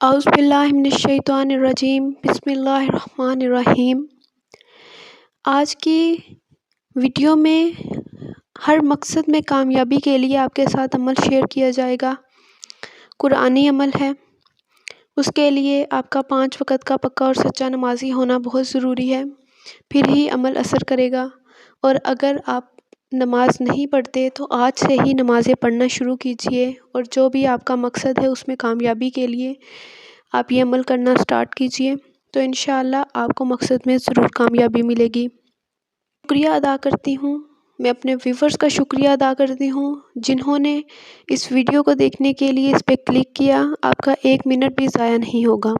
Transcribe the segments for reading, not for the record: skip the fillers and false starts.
اعوذ باللہ من الشیطان الرجیم، بسم اللہ الرحمن الرحیم۔ آج کی ویڈیو میں ہر مقصد میں کامیابی کے لیے آپ کے ساتھ عمل شیئر کیا جائے گا۔ قرآنی عمل ہے، اس کے لیے آپ کا 5 وقت کا پکا اور سچا نمازی ہونا بہت ضروری ہے، پھر ہی عمل اثر کرے گا۔ اور اگر آپ نماز نہیں پڑھتے تو آج سے ہی نمازیں پڑھنا شروع کیجئے، اور جو بھی آپ کا مقصد ہے اس میں کامیابی کے لیے آپ یہ عمل کرنا سٹارٹ کیجئے، تو انشاءاللہ آپ کو مقصد میں ضرور کامیابی ملے گی۔ شکریہ ادا کرتی ہوں، میں اپنے ویورز کا شکریہ ادا کرتی ہوں جنہوں نے اس ویڈیو کو دیکھنے کے لیے اس پہ کلک کیا۔ آپ کا 1 منٹ بھی ضائع نہیں ہوگا۔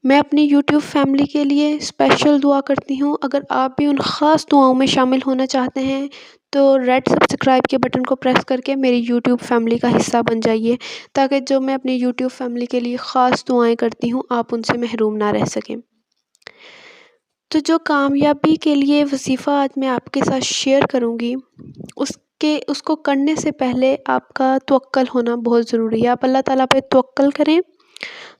میں اپنی یوٹیوب فیملی کے لیے اسپیشل دعا کرتی ہوں۔ اگر آپ بھی ان خاص دعاؤں میں شامل ہونا چاہتے ہیں تو ریڈ سبسکرائب کے بٹن کو پریس کر کے میری یوٹیوب فیملی کا حصہ بن جائیے، تاکہ جو میں اپنی یوٹیوب فیملی کے لیے خاص دعائیں کرتی ہوں آپ ان سے محروم نہ رہ سکیں۔ تو جو کامیابی کے لیے وظیفہ آج میں آپ کے ساتھ شیئر کروں گی، اس کو کرنے سے پہلے آپ کا توکل ہونا بہت ضروری ہے۔ آپ اللہ تعالیٰ پہ توکل کریں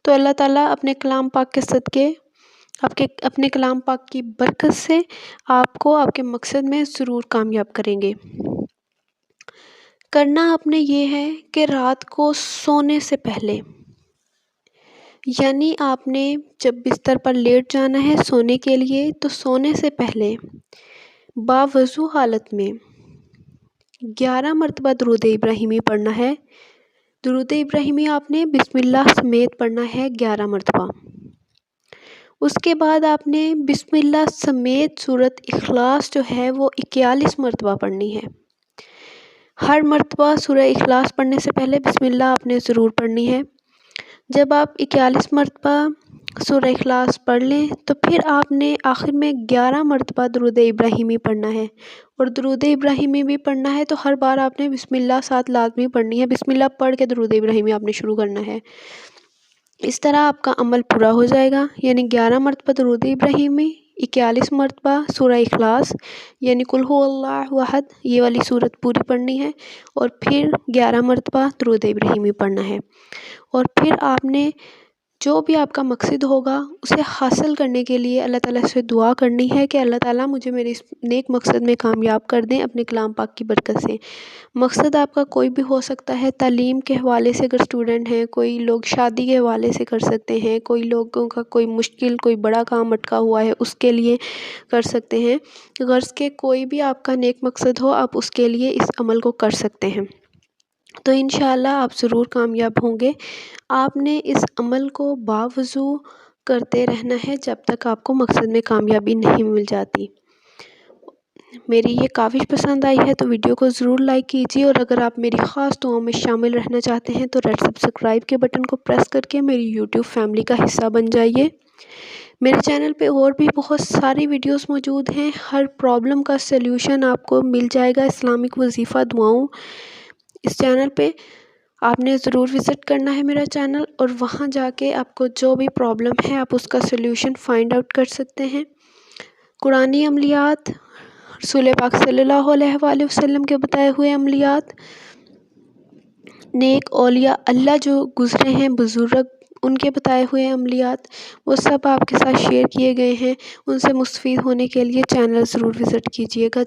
تو اللہ تعالیٰ اپنے کلام پاک کے صدقے، اپنے کلام پاک کی برکت سے آپ کو آپ کے مقصد میں ضرور کامیاب کریں گے۔ کرنا آپ نے یہ ہے کہ رات کو سونے سے پہلے، یعنی آپ نے جب بستر پر لیٹ جانا ہے سونے کے لیے، تو سونے سے پہلے باوضو حالت میں 11 مرتبہ درود ابراہیمی پڑھنا ہے۔ درود ابراہیمی آپ نے بسم اللہ سمیت پڑھنا ہے 11 مرتبہ۔ اس کے بعد آپ نے بسم اللہ سمیت سورۃ اخلاص جو ہے وہ 41 مرتبہ پڑھنی ہے۔ ہر مرتبہ سورہ اخلاص پڑھنے سے پہلے بسم اللہ آپ نے ضرور پڑھنی ہے۔ جب آپ 41 مرتبہ سورہ اخلاص پڑھ لیں تو پھر آپ نے آخر میں 11 مرتبہ درود ابراہیمی پڑھنا ہے، اور درود ابراہیمی بھی پڑھنا ہے تو ہر بار آپ نے بسم اللہ ساتھ لازمی پڑھنی ہے۔ بسم اللہ پڑھ کے درود ابراہیمی آپ نے شروع کرنا ہے۔ اس طرح آپ کا عمل پورا ہو جائے گا، یعنی 11 مرتبہ درود ابراہیمی، 41 مرتبہ سورہ اخلاص یعنی قل هو اللہ احد، یہ والی سورت پوری پڑھنی ہے، اور پھر 11 مرتبہ درود ابراہیمی پڑھنا ہے۔ اور پھر آپ نے جو بھی آپ کا مقصد ہوگا اسے حاصل کرنے کے لیے اللہ تعالیٰ سے دعا کرنی ہے کہ اللہ تعالیٰ مجھے میرے اس نیک مقصد میں کامیاب کر دیں اپنے کلام پاک کی برکت سے۔ مقصد آپ کا کوئی بھی ہو سکتا ہے، تعلیم کے حوالے سے اگر اسٹوڈنٹ ہیں، کوئی لوگ شادی کے حوالے سے کر سکتے ہیں، کوئی لوگوں کا کوئی مشکل کوئی بڑا کام اٹکا ہوا ہے اس کے لیے کر سکتے ہیں۔ غرض کہ کوئی بھی آپ کا نیک مقصد ہو آپ اس کے لیے اس عمل کو کر سکتے ہیں، تو انشاءاللہ آپ ضرور کامیاب ہوں گے۔ آپ نے اس عمل کو باوضو کرتے رہنا ہے جب تک آپ کو مقصد میں کامیابی نہیں مل جاتی۔ میری یہ کاوش پسند آئی ہے تو ویڈیو کو ضرور لائک کیجیے، اور اگر آپ میری خاص دعاؤں میں شامل رہنا چاہتے ہیں تو ریڈ سبسکرائب کے بٹن کو پریس کر کے میری یوٹیوب فیملی کا حصہ بن جائیے۔ میرے چینل پہ اور بھی بہت ساری ویڈیوز موجود ہیں، ہر پرابلم کا سلیوشن آپ کو مل جائے گا اسلامک وظیفہ دعاؤں۔ اس چینل پہ آپ نے ضرور وزٹ کرنا ہے میرا چینل، اور وہاں جا کے آپ کو جو بھی پرابلم ہے آپ اس کا سلیوشن فائنڈ آؤٹ کر سکتے ہیں۔ قرآنی عملیات، رسول پاک صلی اللہ علیہ وآلہ وسلم کے بتائے ہوئے عملیات، نیک اولیاء اللہ جو گزرے ہیں بزرگ، ان کے بتائے ہوئے عملیات، وہ سب آپ کے ساتھ شیئر کیے گئے ہیں۔ ان سے مستفید ہونے کے لیے چینل ضرور وزٹ کیجیے گا۔